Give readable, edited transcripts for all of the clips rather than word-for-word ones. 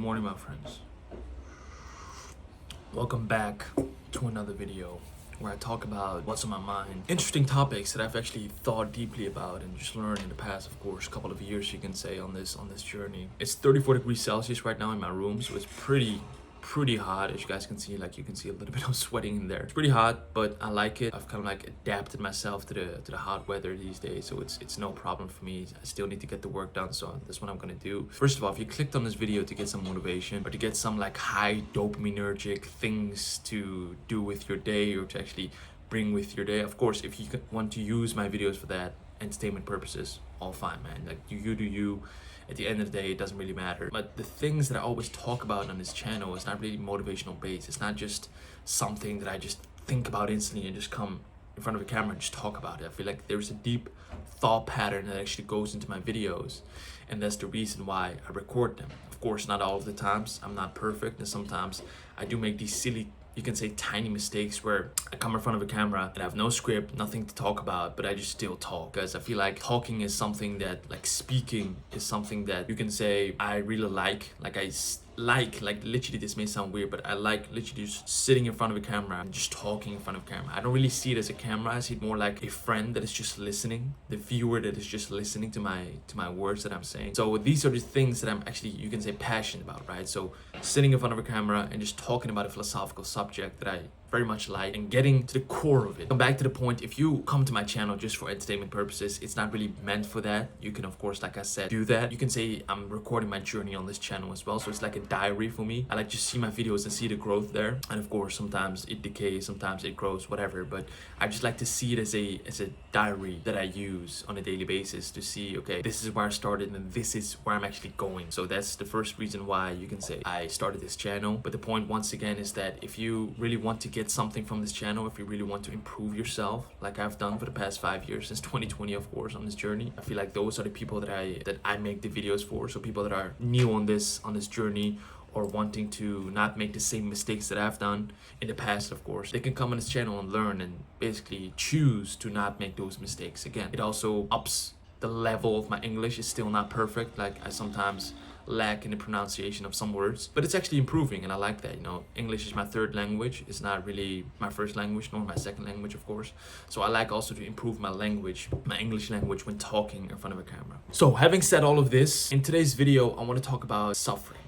morning, my friends. Welcome back to another video where I talk about what's on my mind. Interesting topics that I've actually thought deeply about and just learned in the past, of course, couple of years, you can say, on this journey. It's 34 degrees Celsius right now in my room, so it's pretty hot. As you guys can see, like, you can see a little bit of sweating in there. It's pretty hot, but I like it. I've kind of like adapted myself to the hot weather these days, so it's no problem for me. I still need to get the work done, so that's what I'm gonna do. First of all, if you clicked on this video to get some motivation or to get some like high dopaminergic things to do with your day or to actually bring with your day, of course, if you want to use my videos for that entertainment purposes, all fine, man. Like, you do you. At the end of the day, it doesn't really matter. But the things that I always talk about on this channel is not really motivational based. It's not just something that I just think about instantly and just come in front of a camera and just talk about it. I feel like there's a deep thought pattern that actually goes into my videos, and that's the reason why I record them. Of course, not all of the times. I'm not perfect, and sometimes I do make these silly, you can say, tiny mistakes where I come in front of a camera and I have no script, nothing to talk about, but I just still talk, because I feel like talking is something that, like, speaking is something that you can say I really like like literally, this may sound weird, but I like literally just sitting in front of a camera and just talking in front of a camera. I don't really see it as a camera. I see it more like a friend that is just listening, the viewer that is just listening to my words that I'm saying. So these are the things that I'm actually, you can say, passionate about, right? So sitting in front of a camera and just talking about a philosophical subject that I very much like and getting to the core of it. Come back to the point, if you come to my channel just for entertainment purposes, it's not really meant for that. You can, of course, like I said, do that. You can say I'm recording my journey on this channel as well, so it's like a diary for me. I like to see my videos and see the growth there, and of course sometimes it decays, sometimes it grows, whatever, but I just like to see it as a diary that I use on a daily basis to see, okay, this is where I started and this is where I'm actually going. So that's the first reason why you can say I started this channel. But the point, once again, is that if you really want to get something from this channel, if you really want to improve yourself, like I've done for the past 5 years, since 2020, of course, on this journey, I feel like those are the people that I make the videos for. So people that are new on this journey, or wanting to not make the same mistakes that I've done in the past, of course, they can come on this channel and learn and basically choose to not make those mistakes again. It also ups the level of my English. It's still not perfect. Like, I sometimes lack in the pronunciation of some words, but it's actually improving, and I like that. You know, English is my third language. It's not really my first language, nor my second language, of course. So I like also to improve my language, my English language, when talking in front of a camera. So having said all of this, in today's video, I want to talk about suffering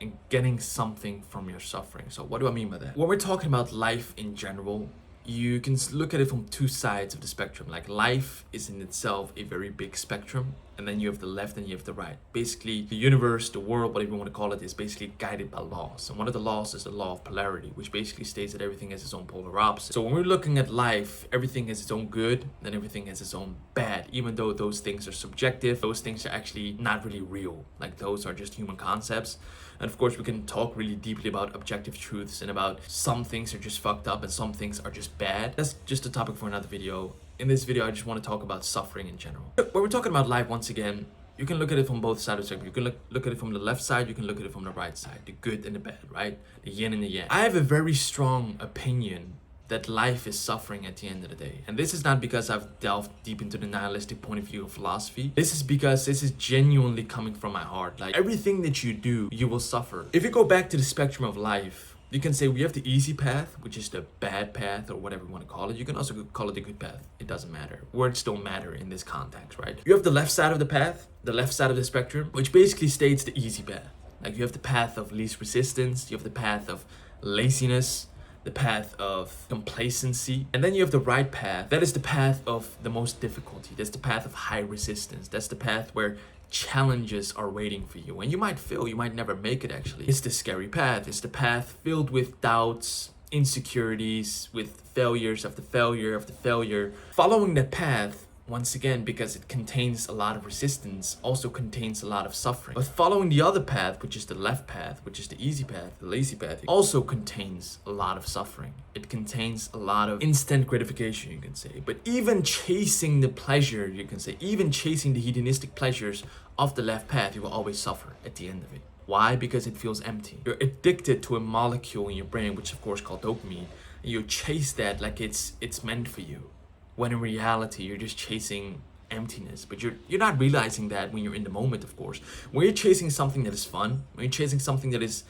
and getting something from your suffering. So what do I mean by that? When we're talking about life in general, you can look at it from two sides of the spectrum. Like, life is in itself a very big spectrum, and then you have the left and you have the right. Basically, the universe, the world, whatever you want to call it, is basically guided by laws. And one of the laws is the law of polarity, which basically states that everything has its own polar opposite. So when we're looking at life, everything has its own good and everything has its own bad. Even though those things are subjective, those things are actually not really real. Like, those are just human concepts. And of course, we can talk really deeply about objective truths and about some things are just fucked up and some things are just bad. That's just a topic for another video. In this video, I just want to talk about suffering in general. When we're talking about life, once again, you can look at it from both sides of the spectrum. You can look at it from the left side, you can look at it from the right side, the good and the bad, right? The yin and the yang. I have a very strong opinion that life is suffering at the end of the day. And this is not because I've delved deep into the nihilistic point of view of philosophy. This is because this is genuinely coming from my heart. Like, everything that you do, you will suffer. If you go back to the spectrum of life, you can say we have the easy path, which is the bad path, or whatever you want to call it. You can also call it the good path. It doesn't matter. Words don't matter in this context, right? You have the left side of the path, the left side of the spectrum, which basically states the easy path. Like, you have the path of least resistance, you have the path of laziness, the path of complacency, and then you have the right path. That is the path of the most difficulty. That's the path of high resistance. That's the path where challenges are waiting for you, and you might fail, you might never make it. Actually, it's the scary path. It's the path filled with doubts, insecurities, with failures after failure after failure. Following that path, once again, because it contains a lot of resistance, also contains a lot of suffering. But following the other path, which is the left path, which is the easy path, the lazy path, also contains a lot of suffering. It contains a lot of instant gratification, you can say. But even chasing the pleasure, you can say, even chasing the hedonistic pleasures of the left path, you will always suffer at the end of it. Why? Because it feels empty. You're addicted to a molecule in your brain, which is of course called dopamine, and you chase that like it's meant for you. When in reality, you're just chasing emptiness. But you're not realizing that when you're in the moment, of course. When you're chasing something that is fun, when you're chasing something that is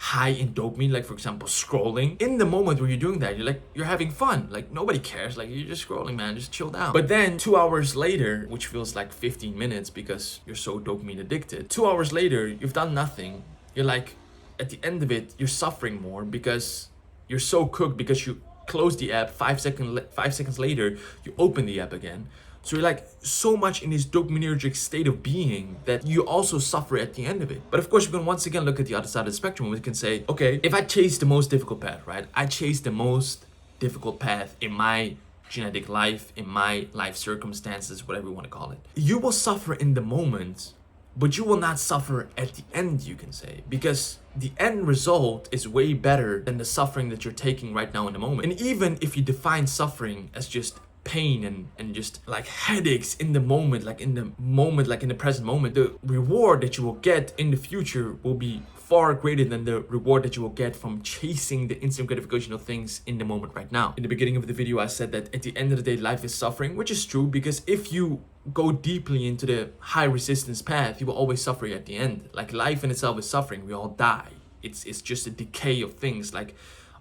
high in dopamine, like for example scrolling, in the moment where you're doing that, you're having fun, like nobody cares, like you're just scrolling, man, just chill down. But then 2 hours later, which feels like 15 minutes because you're so dopamine addicted, 2 hours later you've done nothing. You're like, at the end of it, you're suffering more because you're so cooked, because you close the app 5 seconds later, you open the app again. So you're like so much in this dopaminergic state of being that you also suffer at the end of it. But of course, we can once again look at the other side of the spectrum. We can say, okay, if I chase the most difficult path, right? I chase the most difficult path in my genetic life, in my life circumstances, whatever you want to call it. You will suffer in the moment, but you will not suffer at the end, you can say, because the end result is way better than the suffering that you're taking right now in the moment. And even if you define suffering as just pain and just like headaches in the moment, like in the present moment, the reward that you will get in the future will be far greater than the reward that you will get from chasing the instant gratification of things in the moment right now. In the beginning of the video, I said that at the end of the day, life is suffering, which is true, because if you go deeply into the high resistance path, you will always suffer at the end. Like life in itself is suffering. We all die. It's just a decay of things, like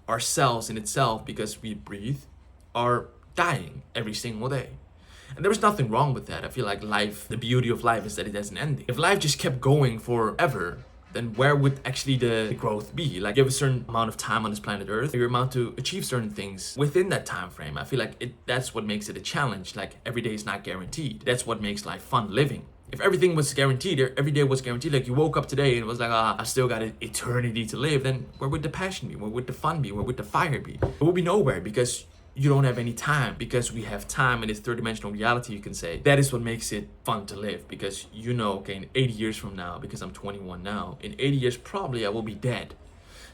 our cells in itself, because we breathe, are dying every single day. And there was nothing wrong with that. I feel like life, the beauty of life is that it has an ending. If life just kept going forever, then where would actually the growth be? Like you have a certain amount of time on this planet Earth, you're about to achieve certain things within that time frame. I feel like that's what makes it a challenge. Like every day is not guaranteed. That's what makes life fun living. If everything was guaranteed, every day was guaranteed, like you woke up today and it was like, I still got an eternity to live, then where would the passion be? Where would the fun be? Where would the fire be? It would be nowhere, because you don't have any time. Because we have time in this third dimensional reality, you can say. That is what makes it fun to live, because you know, okay, in 80 years from now, because I'm 21 now, in 80 years probably I will be dead.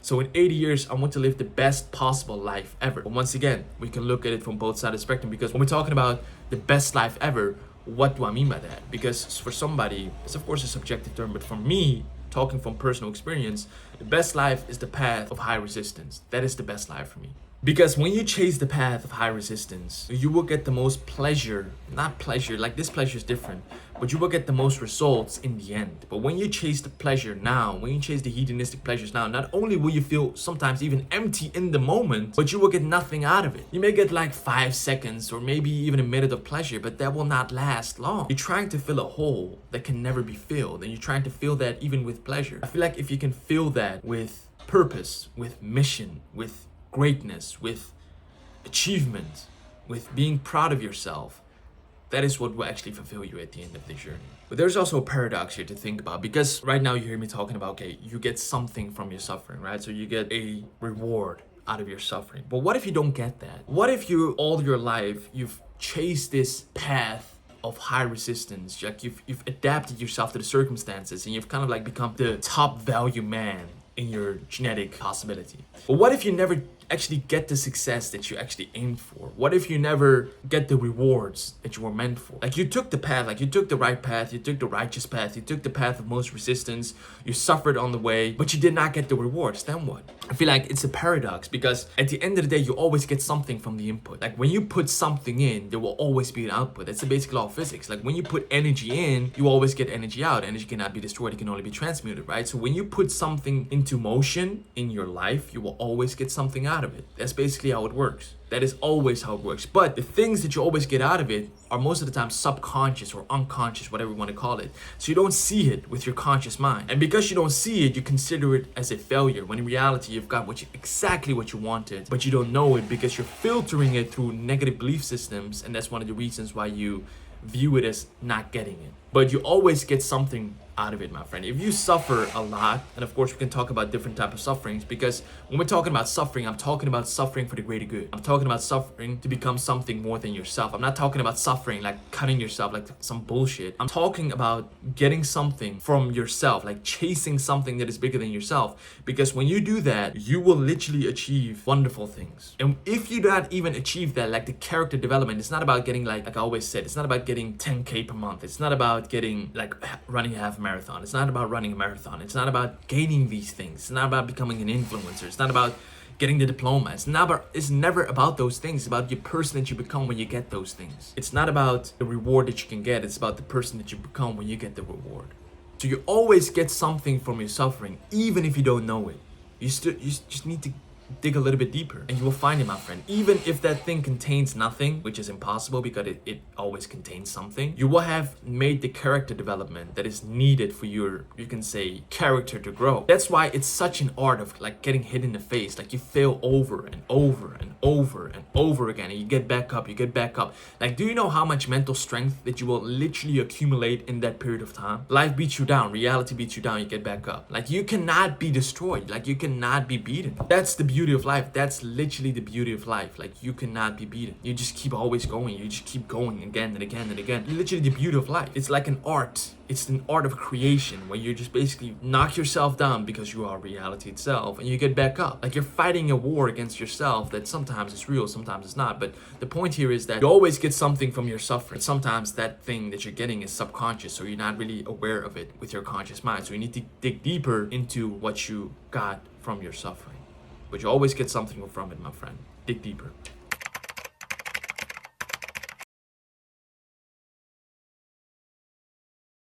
So in 80 years, I want to live the best possible life ever. But once again, we can look at it from both sides of the spectrum, because when we're talking about the best life ever, what do I mean by that? Because for somebody, it's of course a subjective term, but for me, talking from personal experience, the best life is the path of high resistance. That is the best life for me. Because when you chase the path of high resistance, you will get the most pleasure, not pleasure, like this pleasure is different, but you will get the most results in the end. But when you chase the pleasure now, when you chase the hedonistic pleasures now, not only will you feel sometimes even empty in the moment, but you will get nothing out of it. You may get like 5 seconds or maybe even a minute of pleasure, but that will not last long. You're trying to fill a hole that can never be filled, and you're trying to fill that even with pleasure. I feel like if you can fill that with purpose, with mission, with greatness, with achievement, with being proud of yourself, that is what will actually fulfill you at the end of the journey. But there's also a paradox here to think about, because right now you hear me talking about, okay, you get something from your suffering, right? So you get a reward out of your suffering. But what if you don't get that? What if you, all your life, you've chased this path of high resistance, like you've adapted yourself to the circumstances, and you've kind of like become the top value man in your genetic possibility. But what if you never actually get the success that you actually aimed for? What if you never get the rewards that you were meant for? Like you took the path, like you took the right path, you took the righteous path, you took the path of most resistance, you suffered on the way, but you did not get the rewards. Then what? I feel like it's a paradox, because at the end of the day, you always get something from the input. Like when you put something in, there will always be an output. That's the basic law of physics. Like when you put energy in, you always get energy out. Energy cannot be destroyed, it can only be transmuted, right? So when you put something into motion in your life, you will always get something out of it. That's basically how it works. That is always how it works. But the things that you always get out of it are most of the time subconscious or unconscious, whatever you want to call it. So you don't see it with your conscious mind. And because you don't see it, you consider it as a failure, when in reality you've got exactly what you wanted, but you don't know it because you're filtering it through negative belief systems, and that's one of the reasons why you view it as not getting it. But you always get something out of it, my friend. If you suffer a lot, and of course we can talk about different types of sufferings, because when we're talking about suffering, I'm talking about suffering for the greater good. I'm talking about suffering to become something more than yourself. I'm not talking about suffering like cutting yourself, like some bullshit. I'm talking about getting something from yourself, like chasing something that is bigger than yourself. Because when you do that, you will literally achieve wonderful things. And if you don't even achieve that, like the character development, it's not about getting like I always said, it's not about getting 10K per month. It's not about getting like running a half marathon. It's not about running a marathon. It's not about gaining these things. It's not about becoming an influencer. It's not about getting the diploma. It's never about those things. It's about your person that you become when you get those things. It's not about the reward that you can get. It's about the person that you become when you get the reward. So you always get something from your suffering, even if you don't know it. You just need to dig a little bit deeper and you will find it, my friend. Even if that thing contains nothing, which is impossible because it always contains something, you will have made the character development that is needed for your, you can say, character to grow. That's why it's such an art of like getting hit in the face. Like you fail over and over and over and over again, and you get back up, you get back up. Like, do you know how much mental strength that you will literally accumulate in that period of time? Life beats you down, reality beats you down, you get back up. Like, you cannot be destroyed, like you cannot be beaten. That's the beauty of life. That's literally the beauty of life. Like, you cannot be beaten. You just keep always going. You just keep going again and again and again. Literally the beauty of life. It's like an art. It's an art of creation where you just basically knock yourself down because you are reality itself and you get back up. Like, you're fighting a war against yourself that sometimes is real, sometimes it's not. But the point here is that you always get something from your suffering. Sometimes that thing that you're getting is subconscious, so you're not really aware of it with your conscious mind. So you need to dig deeper into what you got from your suffering. But you always get something from it, my friend. Dig deeper.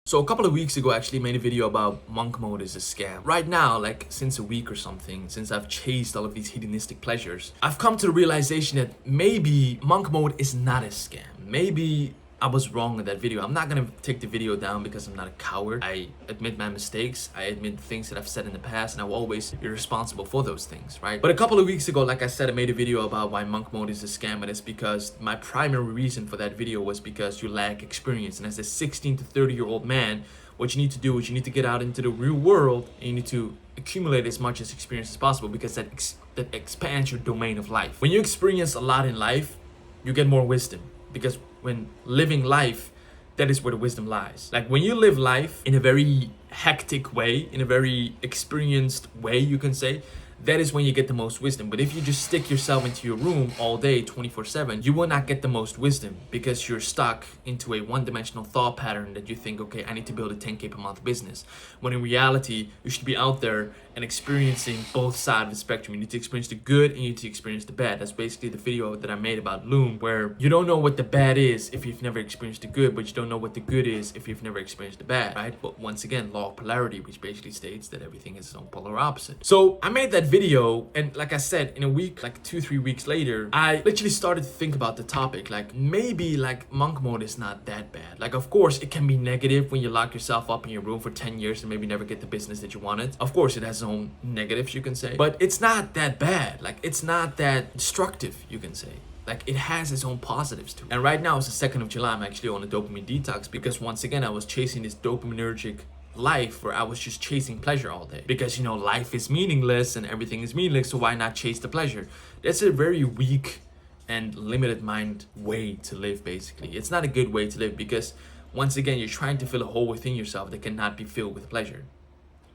So a couple of weeks ago, I actually made a video about Monkmode is a scam. Right now, like since a week or something, since I've chased all of these hedonistic pleasures, I've come to the realization that maybe Monkmode is not a scam. Maybe I was wrong in that video. I'm not gonna take the video down because I'm not a coward. I admit my mistakes. I admit the things that I've said in the past, and I will always be responsible for those things, right? But a couple of weeks ago, like I said, I made a video about why Monkmode is a scam, and it's because my primary reason for that video was because you lack experience. And as a 16 to 30-year-old man, what you need to do is you need to get out into the real world and you need to accumulate as much experience as possible, because that expands your domain of life. When you experience a lot in life, you get more wisdom, because when living life, that is where the wisdom lies. Like, when you live life in a very hectic way, in a very experienced way, you can say, that is when you get the most wisdom. But if you just stick yourself into your room all day, 24/7, you will not get the most wisdom, because you're stuck into a one-dimensional thought pattern that you think, okay, I need to build a 10K per month business. When in reality, you should be out there and experiencing both sides of the spectrum. You need to experience the good and you need to experience the bad. That's basically the video that I made about Loom, where you don't know what the bad is if you've never experienced the good, but you don't know what the good is if you've never experienced the bad, right? But once again, law of polarity, which basically states that everything is its own polar opposite. So I made that video, and like I said, in a week, like 2-3 weeks later, I literally started to think about the topic. Like, maybe like Monkmode is not that bad. Like, of course it can be negative when you lock yourself up in your room for 10 years and maybe never get the business that you wanted. Of course it has its own negatives, you can say, but it's not that bad. Like, it's not that destructive, you can say. Like, it has its own positives too. And right now it's the 2nd of July. I'm actually on a dopamine detox, because once again I was chasing this dopaminergic life where I was just chasing pleasure all day, because, you know, life is meaningless and everything is meaningless, so why not chase the pleasure? That's a very weak and limited mind way to live. Basically, it's not a good way to live, because once again you're trying to fill a hole within yourself that cannot be filled with pleasure.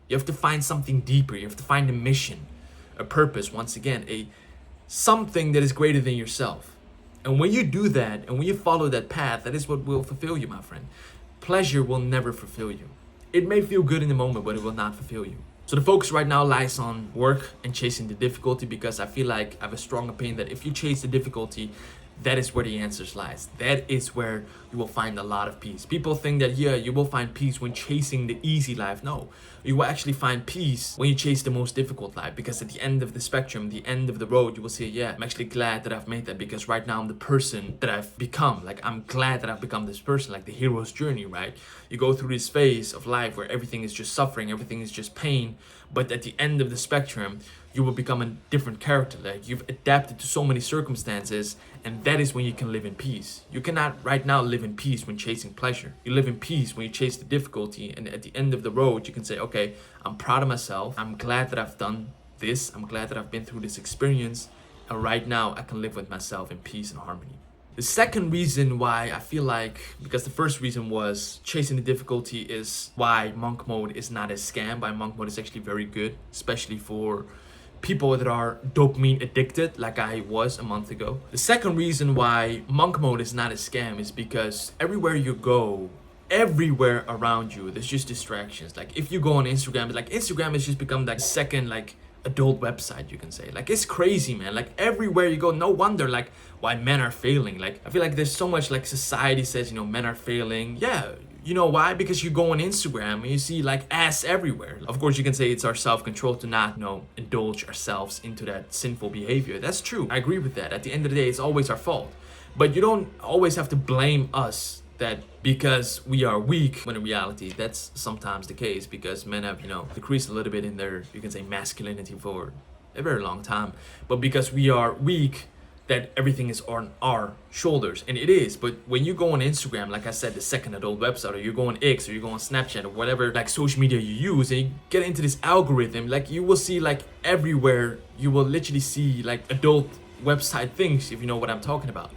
You have to find something deeper. You have to find a mission, a purpose, once again, something that is greater than yourself. And when you do that, and when you follow that path, that is what will fulfill you, my friend. Pleasure will never fulfill you. It may feel good in the moment, but it will not fulfill you. So the focus right now lies on work and chasing the difficulty, because I feel like I have a strong opinion that if you chase the difficulty, that is where the answers lies. That is where you will find a lot of peace. People think that, yeah, you will find peace when chasing the easy life. No, you will actually find peace when you chase the most difficult life, because at the end of the spectrum, the end of the road, you will say, yeah, I'm actually glad that I've made that, because right now I'm the person that I've become. Like, I'm glad that I've become this person, like the hero's journey, right? You go through this phase of life where everything is just suffering, everything is just pain, but at the end of the spectrum, you will become a different character. Like, you've adapted to so many circumstances, and that is when you can live in peace. You cannot right now live in peace when chasing pleasure. You live in peace when you chase the difficulty, and at the end of the road, you can say, okay, I'm proud of myself. I'm glad that I've done this. I'm glad that I've been through this experience, and right now I can live with myself in peace and harmony. The second reason why I feel like, because the first reason was chasing the difficulty, is why Monkmode is not a scam. Why Monkmode is actually very good, especially for people that are dopamine addicted like I was a month ago. The second reason why Monkmode is not a scam is because everywhere you go, everywhere around you, there's just distractions. Like, if you go on Instagram, like Instagram has just become like second like adult website, you can say. Like, it's crazy, man. Like, everywhere you go, no wonder like why men are failing. Like, I feel like there's so much like society says, you know, men are failing. Yeah, you know why? Because you go on Instagram and you see like ass everywhere. Of course, you can say it's our self-control to not, you know, indulge ourselves into that sinful behavior. That's true. I agree with that. At the end of the day, it's always our fault. But you don't always have to blame us that because we are weak, when in reality that's sometimes the case, because men have, you know, decreased a little bit in their, you can say, masculinity for a very long time. But because we are weak, that everything is on our shoulders, and it is. But when you go on Instagram, like I said, the second adult website, or you go on X, or you go on Snapchat, or whatever like social media you use, and you get into this algorithm, like you will see like everywhere, you will literally see like adult website things, if you know what I'm talking about.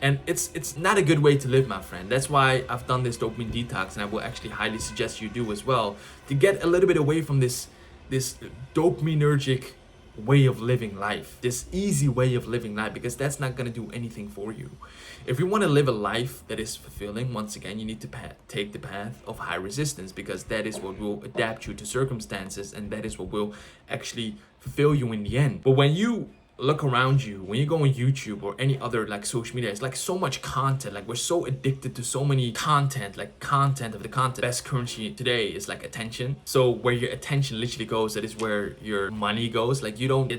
And it's not a good way to live, my friend. That's why I've done this dopamine detox, and I will actually highly suggest you do as well, to get a little bit away from this dopaminergic way of living life, this easy way of living life, because that's not going to do anything for you. If you want to live a life that is fulfilling, once again, you need to take the path of high resistance, because that is what will adapt you to circumstances, and that is what will actually fulfill you in the end. But when you look around you, when you go on YouTube or any other like social media, it's like so much content. Like, we're so addicted to so many content, like content of the content. Best currency today is like attention. So where your attention literally goes, that is where your money goes. Like, you don't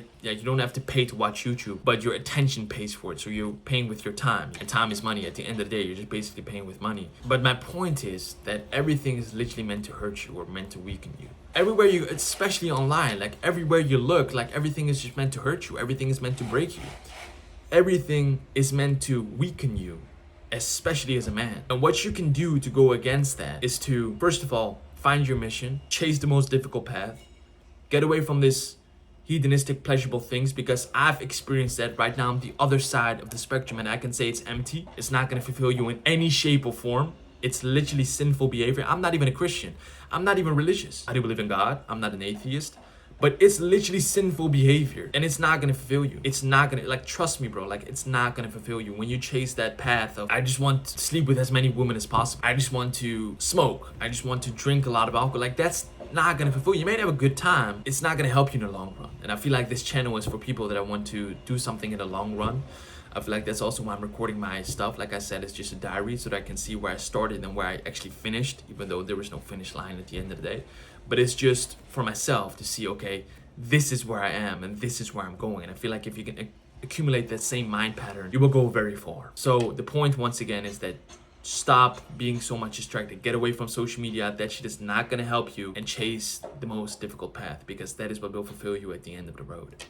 have to pay to watch YouTube, but your attention pays for it. So you're paying with your time, and time is money. At the end of the day, you're just basically paying with money. But my point is that everything is literally meant to hurt you or meant to weaken you. Everywhere you, especially online, like everywhere you look, like everything is just meant to hurt you. Everything is meant to break you. Everything is meant to weaken you, especially as a man. And what you can do to go against that is to, first of all, find your mission, chase the most difficult path, get away from this hedonistic, pleasurable things, because I've experienced that. Right now, I'm the other side of the spectrum, and I can say it's empty. It's not going to fulfill you in any shape or form. It's literally sinful behavior. I'm not even a Christian. I'm not even religious. I do believe in God. I'm not an atheist. But it's literally sinful behavior, and it's not gonna fulfill you. It's not gonna, like, trust me, bro, like, it's not gonna fulfill you when you chase that path of, I just want to sleep with as many women as possible. I just want to smoke. I just want to drink a lot of alcohol. Like, that's not gonna fulfill you. You may have a good time. It's not gonna help you in the long run. And I feel like this channel is for people that want to do something in the long run. I feel like that's also why I'm recording my stuff. Like I said, it's just a diary so that I can see where I started and where I actually finished, even though there was no finish line at the end of the day. But it's just for myself to see, okay, this is where I am and this is where I'm going. And I feel like if you can accumulate that same mind pattern, you will go very far. So the point, once again, is that stop being so much distracted. Get away from social media. That shit is not going to help you, and chase the most difficult path, because that is what will fulfill you at the end of the road.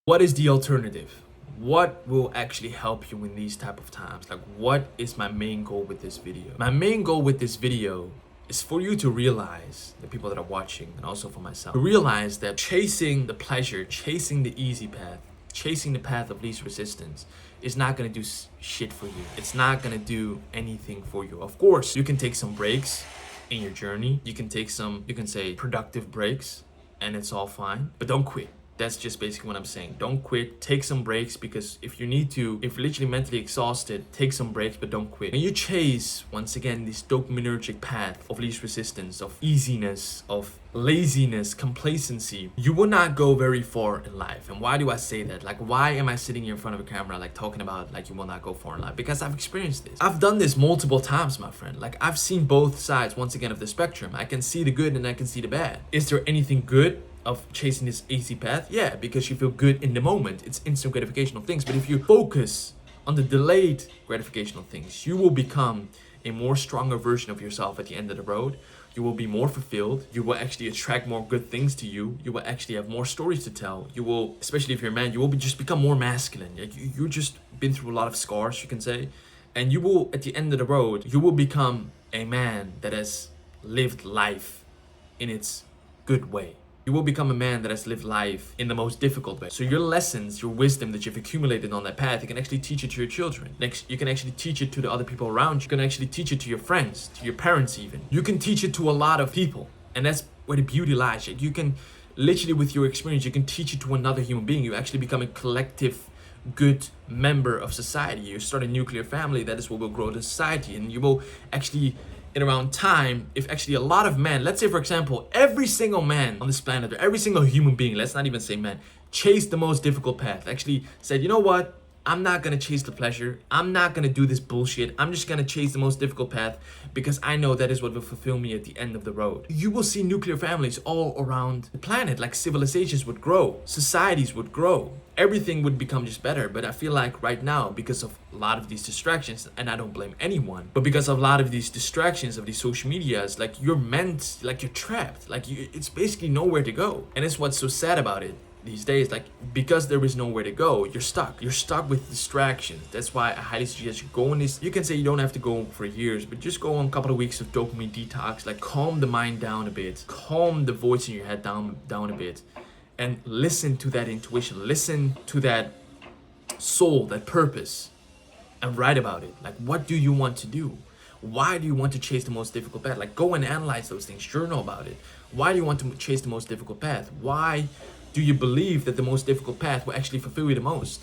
What is the alternative? What will actually help you in these type of times? Like, what is my main goal with this video? My main goal with this video is for you to realize, the people that are watching, and also for myself, to realize that chasing the pleasure, chasing the easy path, chasing the path of least resistance is not going to do shit for you. It's not going to do anything for you. Of course, you can take some breaks in your journey. You can take some, you can say, productive breaks, and it's all fine, but don't quit. That's just basically what I'm saying. Don't quit. Take some breaks, because if you need to, if you're literally mentally exhausted, take some breaks, but don't quit. And you chase, once again, this dopaminergic path of least resistance, of easiness, of laziness, complacency, you will not go very far in life. And why do I say that? Like, why am I sitting here in front of a camera, like, talking about, like, you will not go far in life? Because I've experienced this. I've done this multiple times, my friend. Like, I've seen both sides, once again, of the spectrum. I can see the good and I can see the bad. Is there anything good of chasing this easy path? Yeah, because you feel good in the moment. It's instant gratification of things. But if you focus on the delayed gratification of things, you will become a more stronger version of yourself at the end of the road. You will be more fulfilled. You will actually attract more good things to you. You will actually have more stories to tell. You will, especially if you're a man, you will just become more masculine. Like, you just been through a lot of scars, you can say. And you will, at the end of the road, you will become a man that has lived life in its good way. You will become a man that has lived life in the most difficult way. So your lessons, your wisdom that you've accumulated on that path, you can actually teach it to your children. Next, you can actually teach it to the other people around you. You can actually teach it to your friends, to your parents even. You can teach it to a lot of people. And that's where the beauty lies. You can literally, with your experience, you can teach it to another human being. You actually become a collective good member of society. You start a nuclear family. That is what will grow the society. And you will actually in around time if actually a lot of men, let's say for example, every single man on this planet, or every single human being, let's not even say man, chased the most difficult path, actually said, you know what, I'm not gonna chase the pleasure, I'm not gonna do this bullshit, I'm just gonna chase the most difficult path because I know that is what will fulfill me at the end of the road. You will see nuclear families all around the planet, like civilizations would grow, societies would grow, everything would become just better. But I feel like right now, because of a lot of these distractions, and I don't blame anyone, but because of a lot of these distractions of these social medias, like you're trapped, like it's basically nowhere to go. And it's what's so sad about it these days, like because there is nowhere to go, you're stuck with distractions. That's why I highly suggest you go on this. You can say you don't have to go for years, but just go on a couple of weeks of dopamine detox, like calm the mind down a bit, calm the voice in your head down a bit, and listen to that intuition, listen to that soul, that purpose, and write about it. Like, what do you want to do? Why do you want to chase the most difficult path? Like, go and analyze those things, journal about it. Why do you want to chase the most difficult path? Why do you believe that the most difficult path will actually fulfill you the most?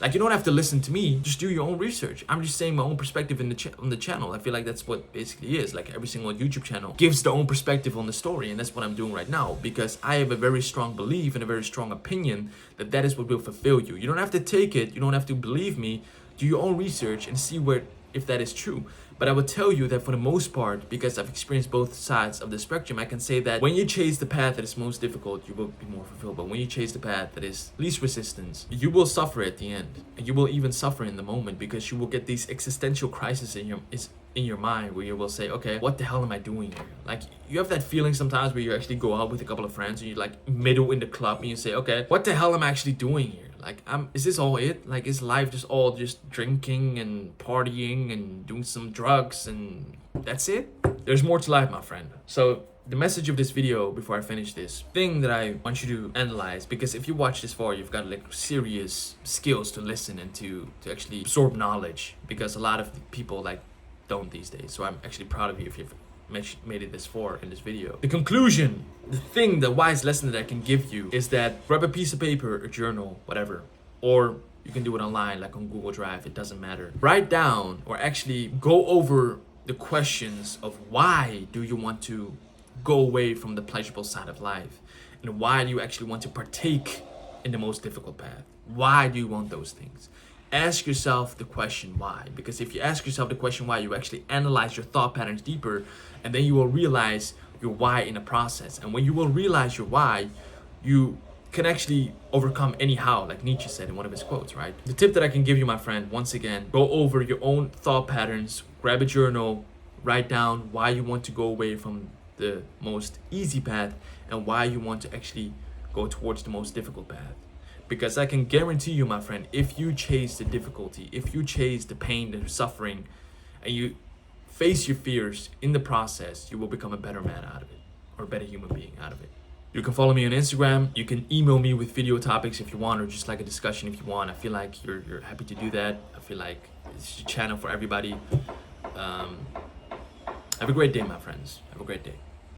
Like, you don't have to listen to me, just do your own research. I'm just saying my own perspective on the channel. I feel like that's what basically is. Like, every single YouTube channel gives their own perspective on the story, and that's what I'm doing right now, because I have a very strong belief and a very strong opinion that that is what will fulfill you. You don't have to take it, you don't have to believe me. Do your own research and see if that is true. But I would tell you that for the most part, because I've experienced both sides of the spectrum, I can say that when you chase the path that is most difficult, you will be more fulfilled. But when you chase the path that is least resistance, you will suffer at the end. And you will even suffer in the moment, because you will get these existential crises in your mind where you will say, okay, what the hell am I doing here? Like, you have that feeling sometimes where you actually go out with a couple of friends and you're like middle in the club and you say, okay, what the hell am I actually doing here? Like, is this all it? Like, is life just all just drinking and partying and doing some drugs and that's it? There's more to life, my friend. So the message of this video, before I finish this thing that I want you to analyze, because if you watch this far, you've got like serious skills to listen and to actually absorb knowledge, because a lot of people like don't these days. So I'm actually proud of you if you've made it this far in this video. The conclusion, the wise lesson that I can give you is that grab a piece of paper, a journal, whatever, or you can do it online, like on Google Drive, it doesn't matter. Write down, or actually go over the questions of why do you want to go away from the pleasurable side of life, and why do you actually want to partake in the most difficult path? Why do you want those things? Ask yourself the question why, because if you ask yourself the question why, you actually analyze your thought patterns deeper, and then you will realize your why in the process. And when you will realize your why, you can actually overcome any how, like Nietzsche said in one of his quotes, right? The tip that I can give you, my friend, once again, go over your own thought patterns, grab a journal, write down why you want to go away from the most easy path and why you want to actually go towards the most difficult path. Because I can guarantee you, my friend, if you chase the difficulty, if you chase the pain, the suffering, and you face your fears in the process, you will become a better man out of it, or a better human being out of it. You can follow me on Instagram. You can email me with video topics if you want, or just like a discussion if you want. I feel like you're happy to do that. I feel like it's a channel for everybody. Have a great day, my friends. Have a great day.